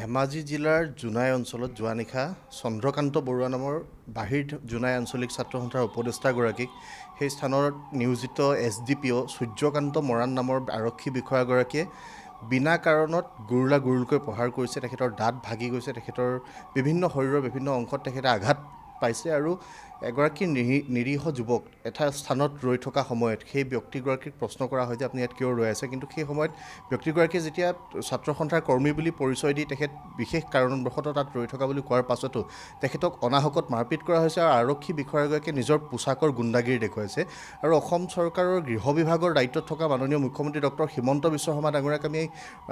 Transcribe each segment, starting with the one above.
ধেমাজি জিলাৰ জোনাই অঞ্চলত যোৱা নিশা চন্দ্ৰকান্ত বৰুৱা নামৰ বাহিৰ জোনাই আঞ্চলিক ছাত্ৰ সন্থাৰ উপদেষ্টাগৰাকীক সেই স্থানত নিয়োজিত SDPO সূৰ্যকান্ত মৰাণ নামৰ আৰক্ষী বিষয়াগৰাকীয়ে বিনা কাৰণত গুৰুলকৈ প্ৰহাৰ কৰিছে। তেখেতৰ দাঁত ভাগি গৈছে, তেখেতৰ বিভিন্ন শৰীৰৰ বিভিন্ন অংশত তেখেতে আঘাত পাইছে আৰু এগৰাকী নিৰীহ যুৱক এটা স্থানত ৰৈ থকা সময়ত সেই ব্যক্তিগৰাকীক প্ৰশ্ন কৰা হয় যে আপুনি ইয়াত কিয় ৰৈ আছে, কিন্তু সেই সময়ত ব্যক্তিগৰাকীয়ে যেতিয়া ছাত্ৰ সন্থাৰ কৰ্মী বুলি পৰিচয় দি তেখেত বিশেষ কাৰণবশতঃ তাত ৰৈ থকা বুলি কোৱাৰ পাছতো তেখেতক অনাহকত মাৰপিট কৰা হৈছে আৰু আৰক্ষী বিষয়াগৰাকীয়ে নিজৰ পোছাকৰ গুণ্ডাগিৰি দেখুৱাইছে। আৰু অসম চৰকাৰৰ গৃহ বিভাগৰ দায়িত্বত থকা মাননীয় মুখ্যমন্ত্ৰী ডক্টৰ হিমন্ত বিশ্ব শৰ্মা ডাঙৰীয়াক আমি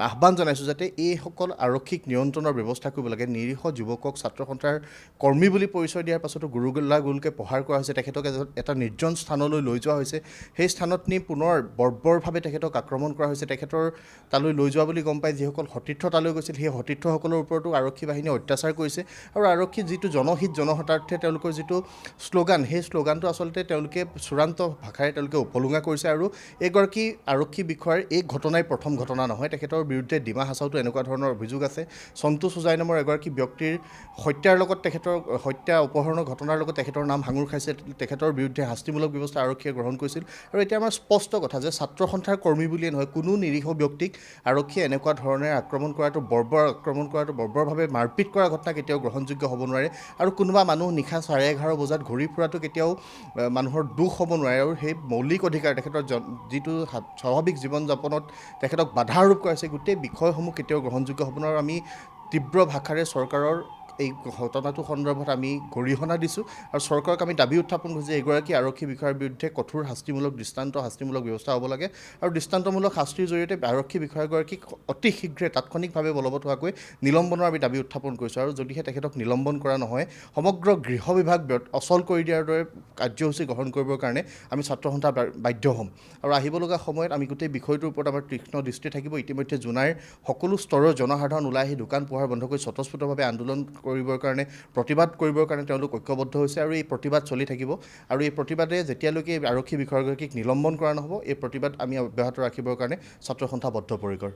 আহ্বান জনাইছোঁ যাতে এইসকল আৰক্ষীক নিয়ন্ত্ৰণৰ ব্যৱস্থা কৰিব লাগে। নিৰীহ যুৱকক ছাত্ৰ সন্থাৰ কৰ্মী বুলি পৰিচয় দিয়াৰ পাছতো গুৰুকে প্ৰহাৰ কৰা হৈছে, তেখেতক এটা নিৰ্জন স্থানলৈ লৈ যোৱা হৈছে, সেই স্থানত নি পুনৰ বৰ্বৰভাৱে তেখেতক আক্ৰমণ কৰা হৈছে। তেখেতৰ তালৈ লৈ যোৱা বুলি গম পাই যিসকল সতীৰ্থ তালৈ গৈছিল সেই সতীৰ্থসকলৰ ওপৰতো আৰক্ষী বাহিনীয়ে অত্যাচাৰ কৰিছে। আৰু আৰক্ষীৰ যিটো জনহিত জনহিতাৰ্থে তেওঁলোকৰ যিটো শ্লোগান, সেই শ্লোগানটো আচলতে তেওঁলোকে চূড়ান্ত ভাষাৰে তেওঁলোকে উপলুঙা কৰিছে। আৰু এইগৰাকী আৰক্ষী বিষয়াৰ এই ঘটনাই প্ৰথম ঘটনা নহয়, তেখেতৰ বিৰুদ্ধে ডিমা হাছাওতো এনেকুৱা ধৰণৰ অভিযোগ আছে। সন্তোষ সুজাই নামৰ এগৰাকী ব্যক্তিৰ হত্যাৰ লগত তেখেতৰ হত্যা অপহৰণৰ ঘটনাৰ লগত তেখেতৰ নাম সাঙুৰ খাইছে, তেখেতৰ বিৰুদ্ধে শাস্তিমূলক ব্যৱস্থা আৰক্ষীয়ে গ্ৰহণ কৰিছিল। আৰু এতিয়া আমাৰ স্পষ্ট কথা যে ছাত্ৰ সন্থাৰ কৰ্মী বুলিয়ে নহয়, কোনো নিৰীহ ব্যক্তিক আৰক্ষীয়ে এনেকুৱা ধৰণে আক্ৰমণ কৰাটো বৰ্বৰভাৱে মাৰপিট কৰা ঘটনা কেতিয়াও গ্ৰহণযোগ্য হ'ব নোৱাৰে। আৰু কোনোবা মানুহ নিশা 11:30 বজাত ঘূৰি ফুৰাটো কেতিয়াও মানুহৰ দুখ হ'ব নোৱাৰে। আৰু সেই মৌলিক অধিকাৰ তেখেতৰ যিটো স্বাভাৱিক জীৱন যাপনত তেখেতক বাধা আৰোপ কৰা হৈছে, গোটেই বিষয়সমূহ কেতিয়াও গ্ৰহণযোগ্য হ'ব নোৱাৰে। আমি তীব্ৰ ভাষাৰে চৰকাৰৰ এই ঘটনাটো সন্দৰ্ভত আমি গৰিহণা দিছোঁ আৰু চৰকাৰক আমি দাবী উত্থাপন কৰিছোঁ যে এগৰাকী আৰক্ষী বিষয়াৰ বিৰুদ্ধে কঠোৰ শাস্তিমূলক ব্যৱস্থা হ'ব লাগে আৰু দৃষ্টান্তমূলক শাস্তিৰ জৰিয়তে আৰক্ষী বিষয়াগৰাকীক অতি শীঘ্ৰে তাৎক্ষণিকভাৱে বলবৎ হোৱাকৈ নিলম্বনৰ আমি দাবী উত্থাপন কৰিছোঁ। আৰু যদিহে তেখেতক নিলম্বন কৰা নহয়, সমগ্ৰ গৃহ বিভাগ অচল কৰি দিয়াৰ দৰে কাৰ্যসূচী গ্ৰহণ কৰিবৰ কাৰণে আমি ছাত্ৰ সন্থা বাধ্য হ'ম। আৰু আহিব লগা সময়ত আমি গোটেই বিষয়টোৰ ওপৰত আমাৰ তীক্ষ্ণ দৃষ্টি থাকিব। ইতিমধ্যে জোনাইৰ সকলো স্তৰৰ জনসাধাৰণ ওলাই আহি দোকান পোহাৰ বন্ধ কৰি স্বতঃস্ফূৰ্তভাৱে আন্দোলন কৰিবৰ কাৰণে, প্ৰতিবাদ কৰিবৰ কাৰণে তেওঁলোক ঐক্যবদ্ধ হৈছে আৰু এই প্ৰতিবাদ চলি থাকিব। আৰু এই প্ৰতিবাদে যেতিয়ালৈকে আৰক্ষী বিষয়াগৰাকীক নিলম্বন কৰা নহ'ব, এই প্ৰতিবাদ আমি অব্যাহত ৰাখিবৰ কাৰণে ছাত্ৰ সন্থা বদ্ধপৰিকৰ।